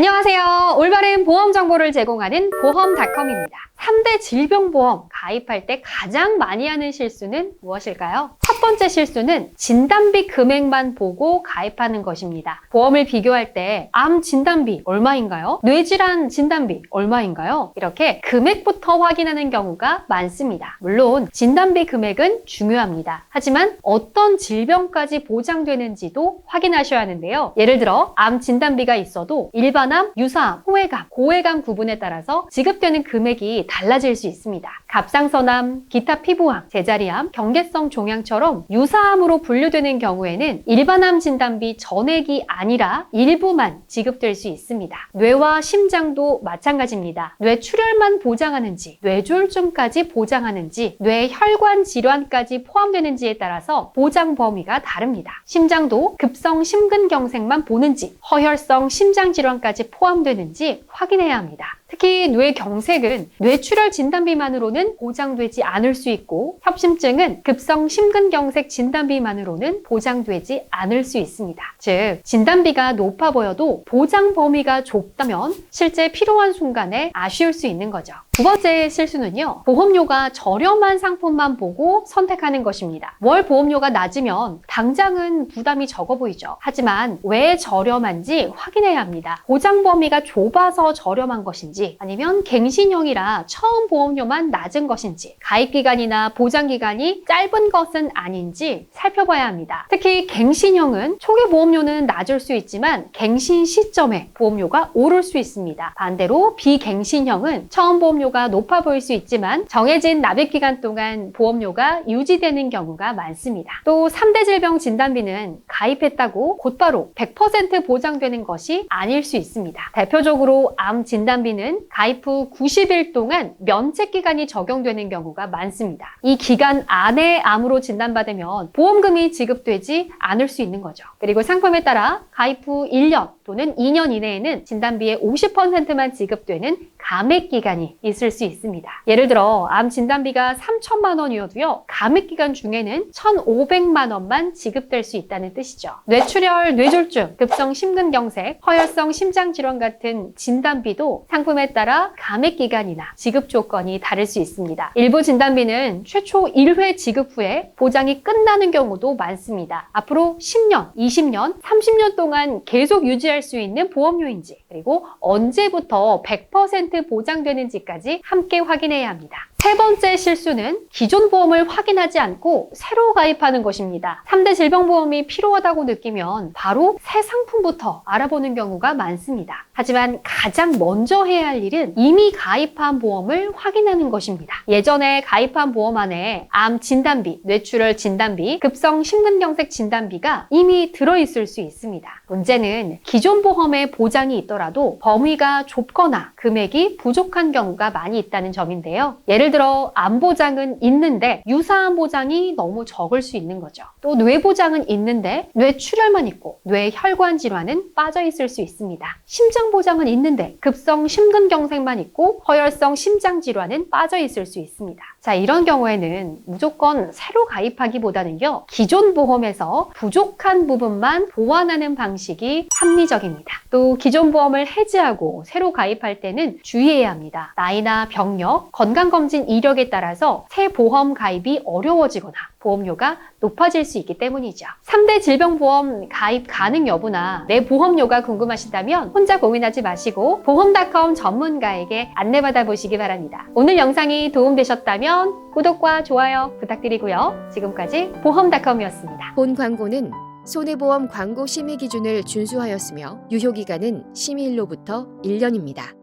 안녕하세요. 올바른 보험 정보를 제공하는 보험닷컴입니다. 3대 질병보험 가입할 때 가장 많이 하는 실수는 무엇일까요? 첫 번째 실수는 진단비 금액만 보고 가입하는 것입니다. 보험을 비교할 때 암 진단비 얼마인가요? 뇌질환 진단비 얼마인가요? 이렇게 금액부터 확인하는 경우가 많습니다. 물론 진단비 금액은 중요합니다. 하지만 어떤 질병까지 보장되는지도 확인하셔야 하는데요. 예를 들어 암 진단비가 있어도 일반암, 유사암, 호외감, 고외감 구분에 따라서 지급되는 금액이 달라질 수 있습니다. 갑상선암, 기타 피부암, 제자리암, 경계성 종양처럼 유사암으로 분류되는 경우에는 일반암 진단비 전액이 아니라 일부만 지급될 수 있습니다. 뇌와 심장도 마찬가지입니다. 뇌출혈만 보장하는지, 뇌졸중까지 보장하는지, 뇌혈관 질환까지 포함되는지에 따라서 보장 범위가 다릅니다. 심장도 급성 심근경색만 보는지, 허혈성 심장질환까지 포함되는지 확인해야 합니다. 특히 뇌경색은 뇌출혈 진단비만으로는 보장되지 않을 수 있고, 협심증은 급성 심근경색 진단비만으로는 보장되지 않을 수 있습니다. 즉, 진단비가 높아 보여도 보장 범위가 좁다면 실제 필요한 순간에 아쉬울 수 있는 거죠. 두 번째 실수는요, 보험료가 저렴한 상품만 보고 선택하는 것입니다. 월 보험료가 낮으면 당장은 부담이 적어 보이죠. 하지만 왜 저렴한지 확인해야 합니다. 보장 범위가 좁아서 저렴한 것인지, 아니면 갱신형이라 처음 보험료만 낮은 것인지, 가입기간이나 보장기간이 짧은 것은 아닌지 살펴봐야 합니다. 특히 갱신형은 초기 보험료는 낮을 수 있지만 갱신 시점에 보험료가 오를 수 있습니다. 반대로 비갱신형은 처음 보험료가 높아 보일 수 있지만 정해진 납입기간 동안 보험료가 유지되는 경우가 많습니다. 또 3대 질병 진단비는 가입했다고 곧바로 100% 보장되는 것이 아닐 수 있습니다. 대표적으로 암 진단비는 가입 후 90일 동안 면책기간이 적용되는 경우가 많습니다. 이 기간 안에 암으로 진단받으면 보험금이 지급되지 않을 수 있는 거죠. 그리고 상품에 따라 가입 후 1년 또는 2년 이내에는 진단비의 50%만 지급되는 감액기간이 있을 수 있습니다. 예를 들어 암 진단비가 3천만 원이어도요, 감액기간 중에는 1,500만 원만 지급될 수 있다는 뜻이죠. 뇌출혈, 뇌졸중, 급성 심근경색, 허혈성 심장질환 같은 진단비도 상품에 따라 감액기간이나 지급 조건이 다를 수 있습니다. 일부 진단비는 최초 1회 지급 후에 보장이 끝나는 경우도 많습니다. 앞으로 10년, 20년, 30년 동안 계속 유지할 수 있는 보험료인지, 그리고 언제부터 100% 보장되는지까지 함께 확인해야 합니다. 세 번째 실수는 기존 보험을 확인하지 않고 새로 가입하는 것입니다. 3대 질병보험이 필요하다고 느끼면 바로 새 상품부터 알아보는 경우가 많습니다. 하지만 가장 먼저 해야 할 일은 이미 가입한 보험을 확인하는 것입니다. 예전에 가입한 보험 안에 암 진단비, 뇌출혈 진단비, 급성 심근경색 진단비가 이미 들어있을 수 있습니다. 문제는 기존 보험에 보장이 있더라도 범위가 좁거나 금액이 부족한 경우가 많이 있다는 점인데요. 예를 들어 암 보장은 있는데 유사암 보장이 너무 적을 수 있는 거죠. 또 뇌 보장은 있는데 뇌출혈만 있고 뇌혈관 질환은 빠져 있을 수 있습니다. 심장 보장은 있는데 급성 심근경색만 있고 허혈성 심장 질환은 빠져 있을 수 있습니다. 자, 이런 경우에는 무조건 새로 가입하기보다는요, 기존 보험에서 부족한 부분만 보완하는 방식이 합리적입니다. 또 기존 보험을 해지하고 새로 가입할 때는 주의해야 합니다. 나이나 병력, 건강검진 이력에 따라서 새 보험 가입이 어려워지거나 보험료가 높아질 수 있기 때문이죠. 3대 질병보험 가입 가능 여부나 내 보험료가 궁금하시다면 혼자 고민하지 마시고 보험닷컴 전문가에게 안내받아 보시기 바랍니다. 오늘 영상이 도움되셨다면 구독과 좋아요 부탁드리고요. 지금까지 보험닷컴이었습니다. 본 광고는 손해보험 광고 심의 기준을 준수하였으며 유효기간은 심의일로부터 1년입니다.